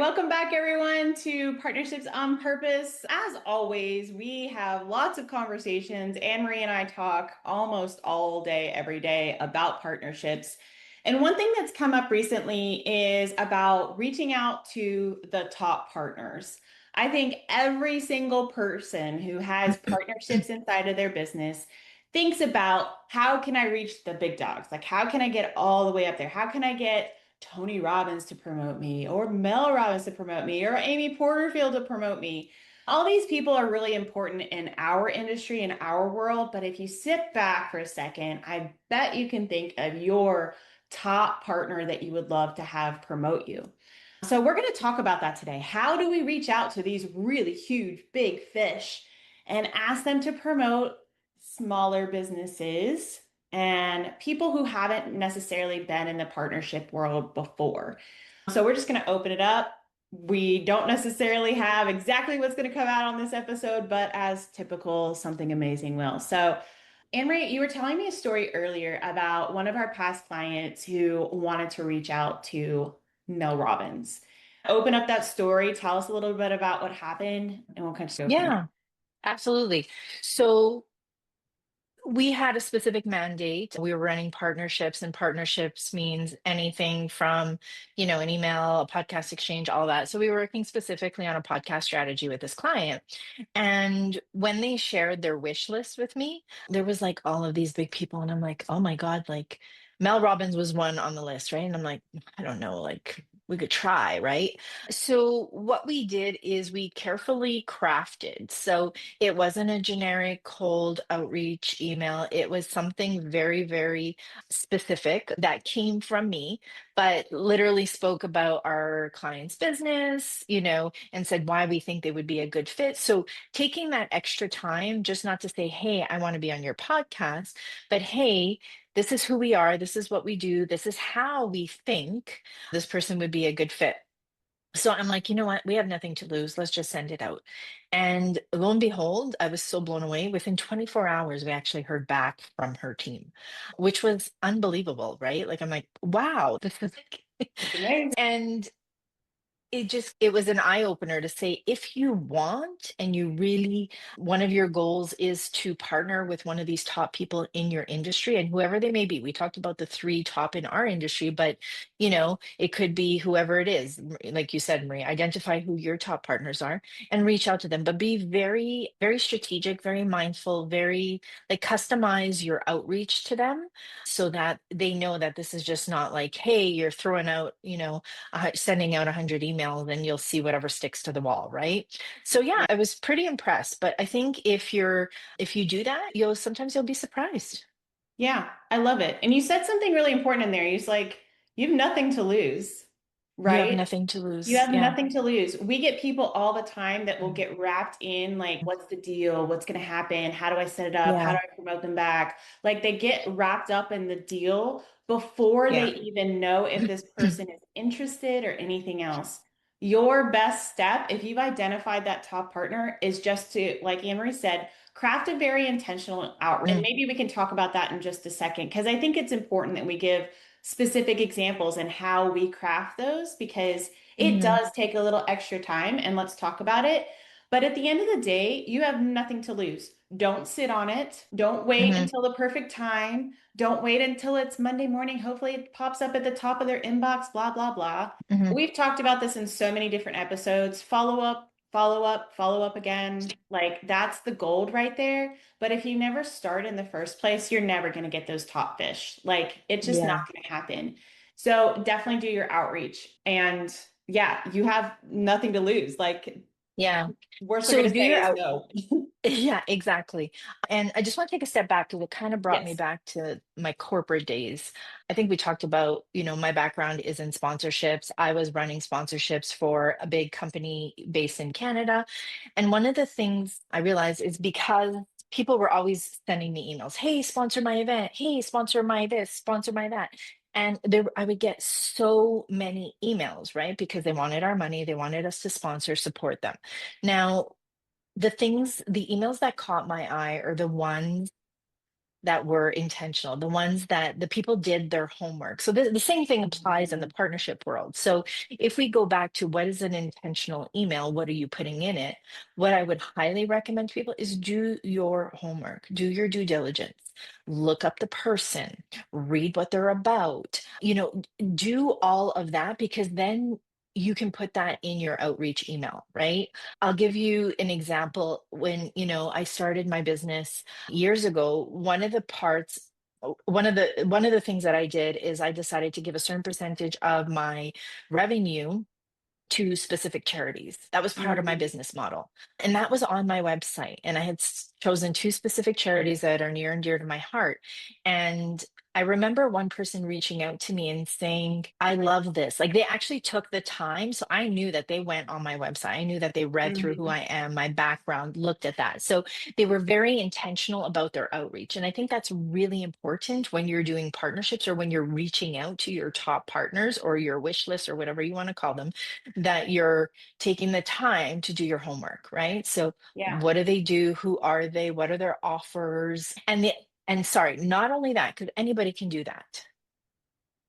welcome back everyone to Partnerships on Purpose. As always, we have lots of conversations. Anne Marie and I talk almost all day, every day about partnerships. And one thing that's come up recently is about reaching out to the top partners. I think every single person who has partnerships inside of their business thinks about how can I reach the big dogs? Like, how can I get all the way up there? How can I get Tony Robbins to promote me, or Mel Robbins to promote me, or Amy Porterfield to promote me? All these people are really important in our industry, in our world. But if you sit back for a second, I bet you can think of your top partner that you would love to have promote you. So we're going to talk about that today. How do we reach out to these really huge, big fish and ask them to promote smaller businesses and people who haven't necessarily been in the partnership world before? So we're just going to open it up. We don't necessarily have exactly what's going to come out on this episode, but as typical, something amazing will. So, Anne-Marie, you were telling me a story earlier about one of our past clients who wanted to reach out to Mel Robbins. Open up that story, tell us a little bit about what happened, and we'll kind of go from there. Yeah, absolutely. So we had a specific mandate. We were running partnerships, and partnerships means anything from, an email, a podcast exchange, all that. So we were working specifically on a podcast strategy with this client. And when they shared their wish list with me, there was like all of these big people, and I'm like, oh my God, like Mel Robbins was one on the list, right? And I'm like, I don't know, like we could try, right? So what we did is we carefully crafted. So it wasn't a generic cold outreach email. It was something very, very specific that came from me, but literally spoke about our client's business, and said why we think they would be a good fit. So taking that extra time, just not to say, hey, I want to be on your podcast, but hey, this is who we are. This is what we do. This is how we think this person would be a good fit. So I'm like, you know what? We have nothing to lose. Let's just send it out. And lo and behold, I was so blown away. Within 24 hours, we actually heard back from her team, which was unbelievable, right? Like, I'm like, wow, this is. It's amazing. And it was an eye opener to say, if you want and you really, one of your goals is to partner with one of these top people in your industry, and whoever they may be. We talked about the three top in our industry, but it could be whoever it is. Like you said, Marie, identify who your top partners are and reach out to them, but be very, very strategic, very mindful, very like customize your outreach to them so that they know that this is just not like, hey, you're throwing out, sending out 100 emails and you'll see whatever sticks to the wall, right? So yeah, I was pretty impressed. But I think if you do that, you'll be surprised. Yeah, I love it. And you said something really important in there. You're like, you have nothing to lose, You have right? nothing to You lose. have Yeah. nothing to lose. We get people all the time that will get wrapped in like, what's the deal? What's going to happen? How do I set it up? How do Yeah. I promote them back? Like they get wrapped up in the deal before they Yeah. even know if this person is interested or anything else. Your best step, if you've identified that top partner, is just to, like Anne-Marie said, craft a very intentional outreach. And Mm, maybe we can talk about that in just a second, because I think it's important that we give specific examples and how we craft those because it mhm, does take a little extra time, and let's talk about it. But at the end of the day, you have nothing to lose. Don't sit on it. Don't wait mhm, until the perfect time. Don't wait until it's Monday morning. Hopefully, it pops up at the top of their inbox, blah, blah, blah. mhm. We've talked about this in so many different episodes. Follow up, follow up, follow up again. Like that's the gold right there. But if you never start in the first place, you're never going to get those top fish. Like it's just not Yeah. going to happen. So definitely do your outreach. And yeah, you have nothing to lose. Like Yeah. worst they're So going to do say your is out. no. Yeah, exactly. And I just want to take a step back because it kind of brought me Yes. back to my corporate days. I think we talked about, my background is in sponsorships. I was running sponsorships for a big company based in Canada. And one of the things I realized is because people were always sending me emails, hey, sponsor my event. Hey, sponsor my this, sponsor my that. And I would get so many emails, right? Because they wanted our money, they wanted us to sponsor, support them. Now, the emails that caught my eye are the ones that were intentional, the ones that the people did their homework. So the same thing applies in the Mhm. partnership world. So if we go back to what is an intentional email, what are you putting in it? What I would highly recommend to people is do your homework, do your due diligence, look up the person, read what they're about, do all of that because then you can put that in your outreach email, right? I'll give you an example. When, I started my business years ago, one of the things that I did is I decided to give a certain percentage of my revenue to specific charities. That was part of my Mhm. business model. And that was on my website. And I had chosen two specific charities that are near and dear to my heart. And I remember one person reaching out to me and saying, I love this. Like they actually took the time. So I knew that they went on my website. I knew that they read through who Mhm. I am, my background, looked at that. So they were very intentional about their outreach. And I think that's really important when you're doing partnerships or when you're reaching out to your top partners or your wish list or whatever you want to call them, that you're taking the time to do your homework, right? So Yeah. what do they do? Who are they? What are their offers? And sorry, not only that, because anybody can do that.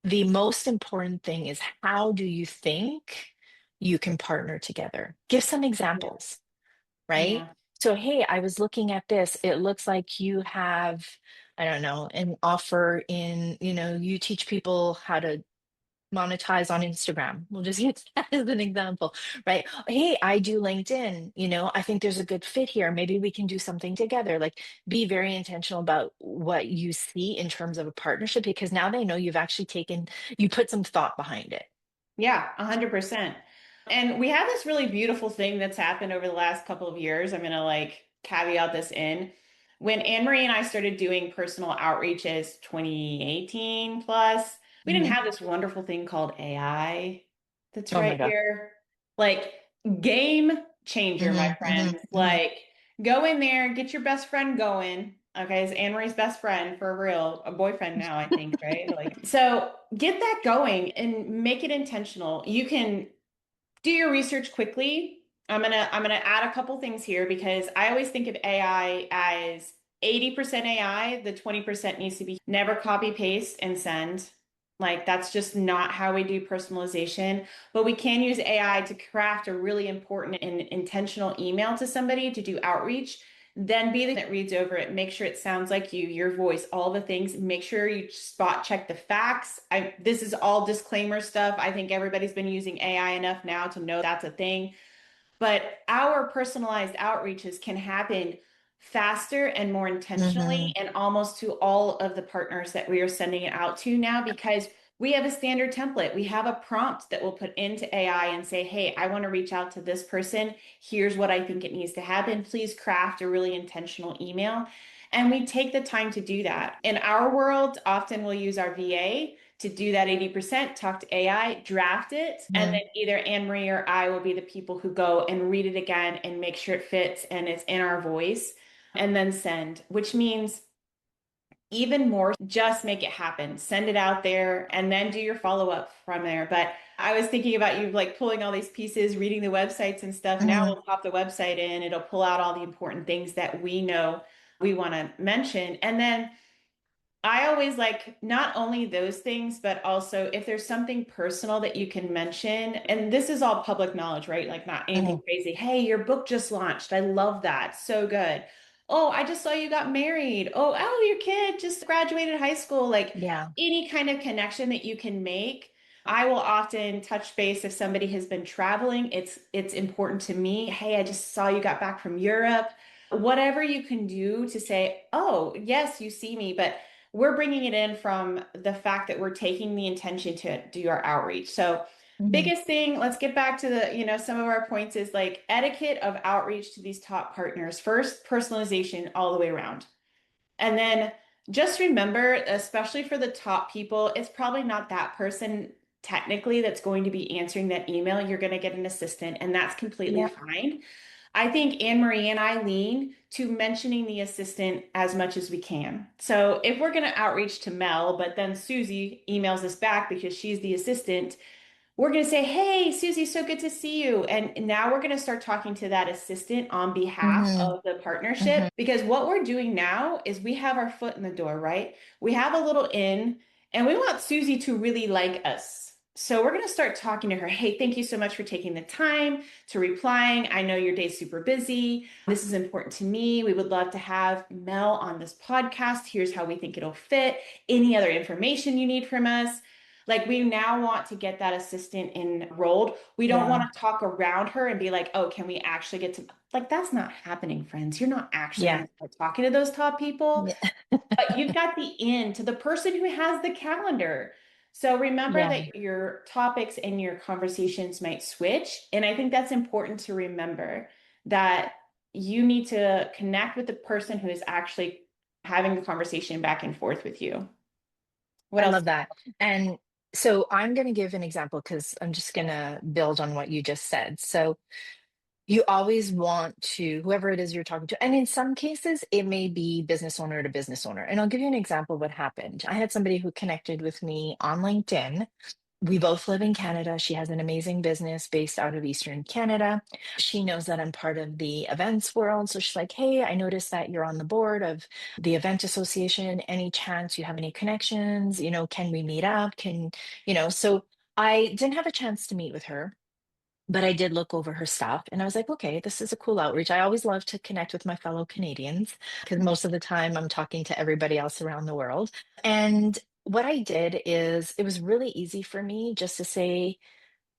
The most important thing is how do you think you can partner together? Give some Yeah. examples, right? Yeah. So, hey, I was looking at this. It looks like you have, I don't know, an offer in, you teach people how to monetize on Instagram. We'll just use that as an example, right? Hey, I do LinkedIn. I think there's a good fit here. Maybe we can do something together. Like, be very intentional about what you see in terms of a partnership because now they know you put some thought behind it. Yeah, 100%. And we have this really beautiful thing that's happened over the last couple of years. I'm gonna like caveat this in. When Anne Marie and I started doing personal outreaches 2018 plus, we didn't Mhm. have this wonderful thing called AI that's Oh my right God. here. Like game changer, my Hmm. Hmm. friends. Hmm. Like go in there, get your best friend going. Okay, it's Anne Marie's best friend for real, a boyfriend now, I think, right? Like, so get that going and make it intentional. You can do your research quickly. I'm gonna add a couple things here because I always think of AI as 80% AI, the 20% needs to be never copy paste and send. Like that's just not how we do personalization. But we can use AI to craft a really important and intentional email to somebody to do outreach. Then be the that reads over it, make sure it sounds like you, your voice, all the things. Make sure you spot check the facts. This is all disclaimer stuff. I think everybody's been using AI enough now to know that's a thing. But our personalized outreaches can happen faster and more intentionally, Hmm. and almost to all of the partners that we are sending it out to now because we have a standard template. We have a prompt that we'll put into AI and say, hey, I want to reach out to this person. Here's what I think it needs to happen. Please craft a really intentional email. And we take the time to do that. In our world, often we'll use our VA to do that 80%, talk to AI, draft it, and then either Anne Marie or I will be the people who go and read it again and make sure it fits and it's in our voice and then send, which means even more, just make it happen. Send it out there and then do your follow up from there. But I was thinking about you like pulling all these pieces, reading the websites and stuff. Now Hmm. we'll pop the website in, it'll pull out all the important things that we know we want to mention. And then I always like not only those things, but also if there's something personal that you can mention, and this is all public knowledge, right? Like not anything Hmm. crazy. Hey, your book just launched. I love that. So good. Oh, I just saw you got married. Oh, your kid just graduated high school. Like Yeah. any kind of connection that you can make. I will often touch base if somebody has been traveling. It's important to me. Hey, I just saw you got back from Europe. Whatever you can do to say, oh, yes, you see me, but we're bringing it in from the fact that we're taking the intention to do our outreach. So, Hmm. biggest thing, let's get back to some of our points is like etiquette of outreach to these top partners. First, personalization all the way around. And then just remember, especially for the top people, it's probably not that person technically that's going to be answering that email. You're going to get an assistant, and that's completely Yeah. fine. I think Anne Marie and I lean to mentioning the assistant as much as we can. So if we're going to outreach to Mel, but then Susie emails us back because she's the assistant, we're going to say, hey, Susie, so good to see you. And now we're going to start talking to that assistant on behalf Hmm. of the partnership Hmm. because what we're doing now is we have our foot in the door, right? We have a little in and we want Susie to really like us. So we're going to start talking to her. Hey, thank you so much for taking the time to replying. I know your day's super busy. This is important to me. We would love to have Mel on this podcast. Here's how we think it'll fit. Any other information you need from us? Like we now want to get that assistant enrolled. We don't want Yeah. to talk around her and be like, oh, can we actually get to like that's not happening, friends. You're not actually going Yeah. to start talking to those top people, Yeah. but you've got the in to the person who has the calendar. So remember Yeah. that your topics and your conversations might switch. And I think that's important to remember that you need to connect with the person who is actually having the conversation back and forth with you. What I else? love that. And so I'm going to give an example because I'm just going to build on what you just said. So you always want to, whoever it is you're talking to, and in some cases, it may be business owner to business owner. And I'll give you an example of what happened. I had somebody who connected with me on LinkedIn. We both live in Canada. She has an amazing business based out of Eastern Canada. She knows that I'm part of the events world. So she's like, hey, I noticed that you're on the board of the event association. Any chance you have any connections? Can we meet up? So I didn't have a chance to meet with her, but I did look over her stuff and I was like, okay, this is a cool outreach. I always love to connect with my fellow Canadians because most of the time I'm talking to everybody else around the world. And what I did is it was really easy for me just to say,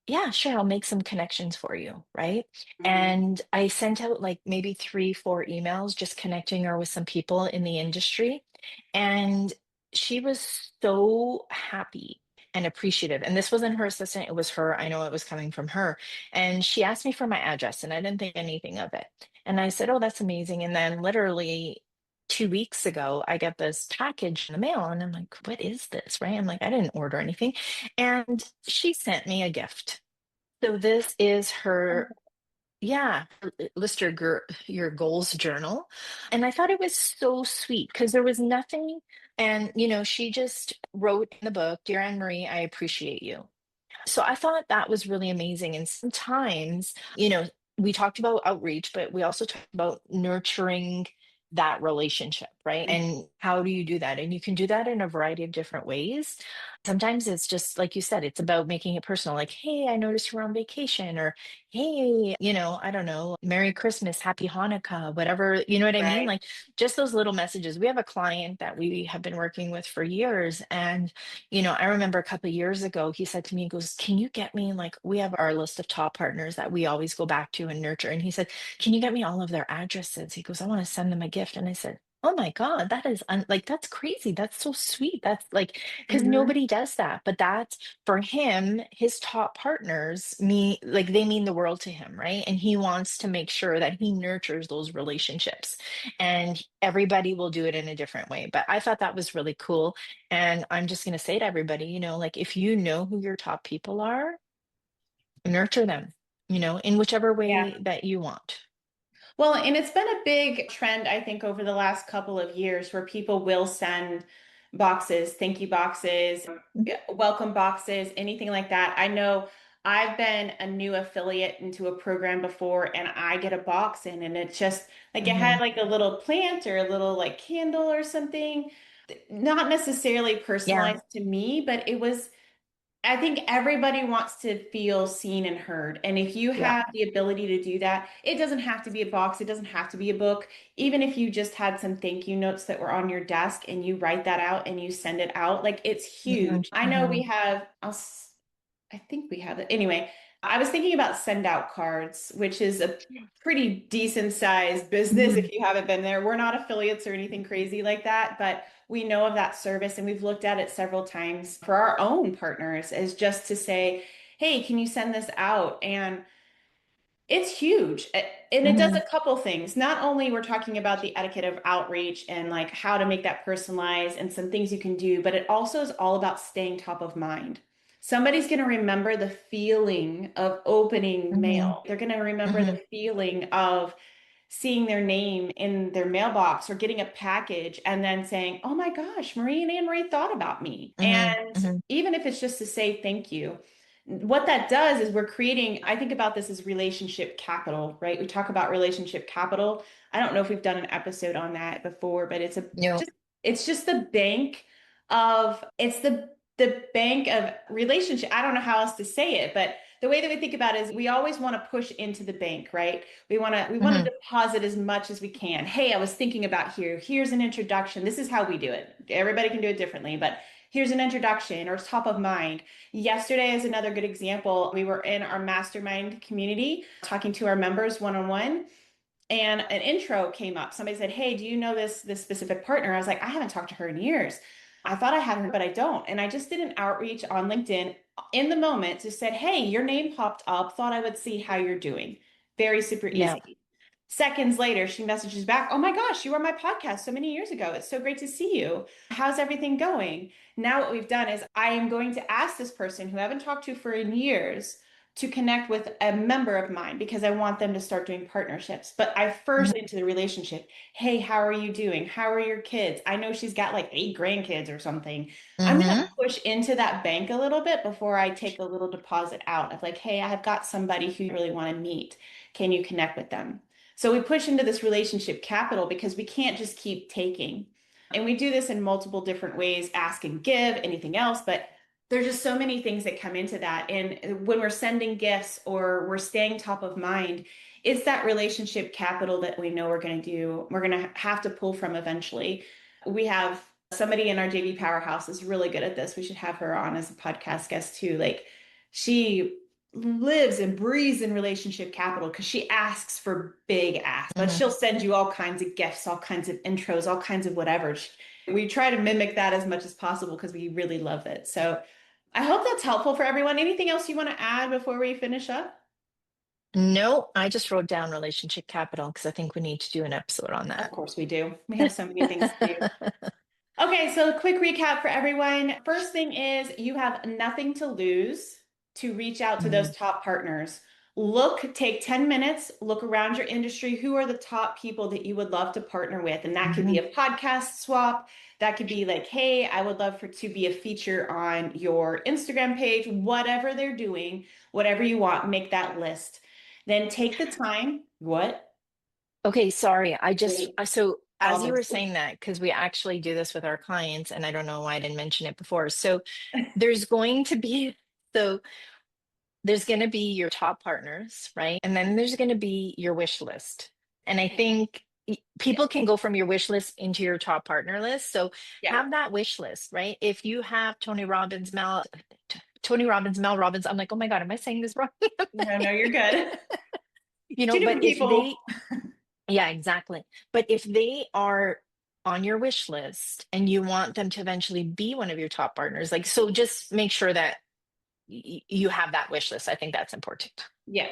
yeah, sure, I'll make some connections for you, right? Mhm. And I sent out like maybe 3, 4 emails just connecting her with some people in the industry. And she was so happy and appreciative. And this wasn't her assistant, it was her. I know it was coming from her. And she asked me for my address, and I didn't think anything of it. And I said, oh, that's amazing. And then literally 2 weeks ago, I get this package in the mail, and I'm like, what is this? Right? I'm like, I didn't order anything. And she sent me a gift. So this is her, yeah, list your goals journal. And I thought it was so sweet because there was nothing. And, she just wrote in the book, Dear Anne Marie, I appreciate you. So I thought that was really amazing. And sometimes, we talked about outreach, but we also talked about nurturing that relationship, right? And how do you do that? And you can do that in a variety of different ways. Sometimes it's just like you said, it's about making it personal, like, hey, I noticed you're on vacation, or hey, I don't know, Merry Christmas, Happy Hanukkah, whatever, you know what I mean? Right. Like just those little messages. We have a client that we have been working with for years, and I remember a couple of years ago, he said to me, he goes, can you get me, like, we have our list of top partners that we always go back to and nurture. And he said, can you get me all of their addresses? He goes, I want to send them a gift. And I said, oh my God, that is like, that's crazy. That's so sweet. That's like, because Mhm. nobody does that. But that's for him, his top partners mean, like, they mean the world to him, right? And he wants to make sure that he nurtures those relationships. And everybody will do it in a different way. But I thought that was really cool. And I'm just going to say to everybody, like if you know who your top people are, nurture them, in whichever Yeah. way that you want. Well, and it's been a big trend, I think, over the last couple of years where people will send boxes, thank you boxes, Mhm. yeah, welcome boxes, anything like that. I know I've been a new affiliate into a program before and I get a box in and it's just like it had Mhm. like a little plant or a little like candle or something. Not necessarily Yeah. personalized to me, but it was I think everybody wants to feel seen and heard. And if you Yeah. have the ability to do that, it doesn't have to be a box, it doesn't have to be a book. Even if you just had some thank you notes that were on your desk and you write that out and you send it out, like it's Hmm. huge. I know we Hmm. have, I think we have it. Anyway, I was thinking about send out cards, which is a pretty decent sized business Hmm. if you haven't been there. We're not affiliates or anything crazy like that, but we know of that service and we've looked at it several times for our own partners as just to say, hey, can you send this out? And it's huge. And it does Hmm. a couple things. Not only we're talking about the etiquette of outreach and like how to make that personalized and some things you can do, but it also is all about staying top of mind. Somebody's going to remember the feeling of opening Hmm. mail. They're going to remember Hmm. the feeling of seeing their name in their mailbox or getting a package and then saying, "Oh my gosh, Marie and Anne Marie thought about me." Hmm. And Hmm. even if it's just to say thank you, What that does is we're creating, I think about this as relationship capital, right? We talk about relationship capital. I don't know if we've done an episode on that before, but No. it's just the bank it's the bank of relationship. I don't know how else to say it, but the way that we think about it is we always want to push into the bank, right? We want to Hmm. deposit as much as we can. Hey, I was thinking about here. Here's an introduction. This is how we do it. Everybody can do it differently, but here's an introduction or top of mind. Yesterday is another good example. We were in our mastermind community talking to our members one on one, and an intro came up. Somebody said, "Hey, do you know this specific partner?" I was like, "I haven't talked to her in years. I thought I had her, but I don't." And I just did an outreach on LinkedIn in the moment, just said, "Hey, your name popped up. Thought I would see how you're doing." Very super Yeah. easy. Seconds later, she messages back, "Oh my gosh, you were on my podcast so many years ago. It's so great to see you. How's everything going?" Now, what we've done is I am going to ask this person who I haven't talked to for in years to connect with a member of mine because I want them to start doing partnerships. But I first Mhm. into the relationship. Hey, how are you doing? How are your kids? I know she's got like 8 grandkids or something. I'm going to Hmm. push into that bank a little bit before I take a little deposit out of like, hey, I have got somebody who you really want to meet. Can you connect with them? So we push into this relationship capital because we can't just keep taking. And we do this in multiple different ways, ask and give, anything else, but there's just so many things that come into that. And when we're sending gifts or we're staying top of mind, it's that relationship capital that we know we're going to do, we're going to have to pull from eventually. We have somebody in our JV Powerhouse is really good at this. We should have her on as a podcast guest too. Like she lives and breathes in relationship capital because she asks for big asks, but Hmm. she'll send you all kinds of gifts, all kinds of intros, all kinds of whatever. We try to mimic that as much as possible because we really love it. So I hope that's helpful for everyone. Anything else you want to add before we finish up? No, I just wrote down relationship capital because I think we need to do an episode on Of that. course we do. We have so many things to do. Okay, so quick recap for everyone. First thing is you have nothing to lose to reach out to Mhm. those top partners. Take 10 minutes, look around your industry. Who are the top people that you would love to partner with? And that could be Mhm. a podcast swap. That could be like, hey, I would love for to be a feature on your Instagram page, whatever they're doing, whatever you want, make that list. Then take the time. What? Okay, sorry. Wait, So I'll as you were just saying that, because we actually do this with our clients, and I don't know why I didn't mention it before. So there's going to be, so there's going to be your top partners, right? And then there's going to be your wish list. And I think yeah, people can go from your wish list into your top partner list. So yeah. have that wish list, right? If you have Tony Robbins, Mel Robbins, I'm like, oh my God, am I saying this wrong? No, no, you're good. Two But different if people. they, yeah, exactly. But if they are on your wish list and you want them to eventually be one of your top partners, like, so just make sure that you have that wish list. I think that's important. Yeah.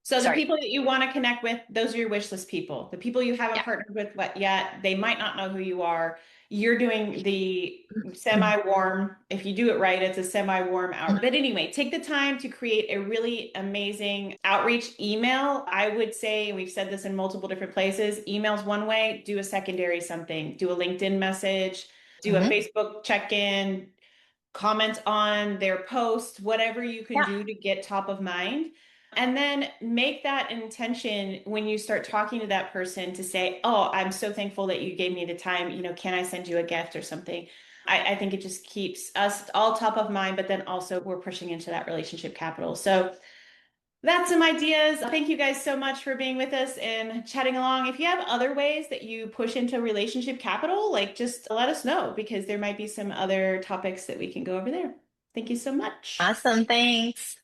So the Sorry. people that you want to connect with, those are your wish list people. The people you haven't Yeah. partnered with what yet, they might not know who you are. You're doing the semi-warm. If you do it right, it's a semi-warm out. But anyway, take the time to create a really amazing outreach email. I would say, we've said this in multiple different places, email's one way, do a secondary something, do a LinkedIn message, do a Mhm. Facebook check-in, comment on their post, whatever you can Yeah. do to get top of mind. And then make that intention when you start talking to that person to say, "Oh, I'm so thankful that you gave me the time. Can I send you a gift or something?" I think it just keeps us all top of mind, but then also we're pushing into that relationship capital. So that's some ideas. Thank you guys so much for being with us and chatting along. If you have other ways that you push into relationship capital, like just let us know because there might be some other topics that we can go over there. Thank you so much. Awesome. Thanks.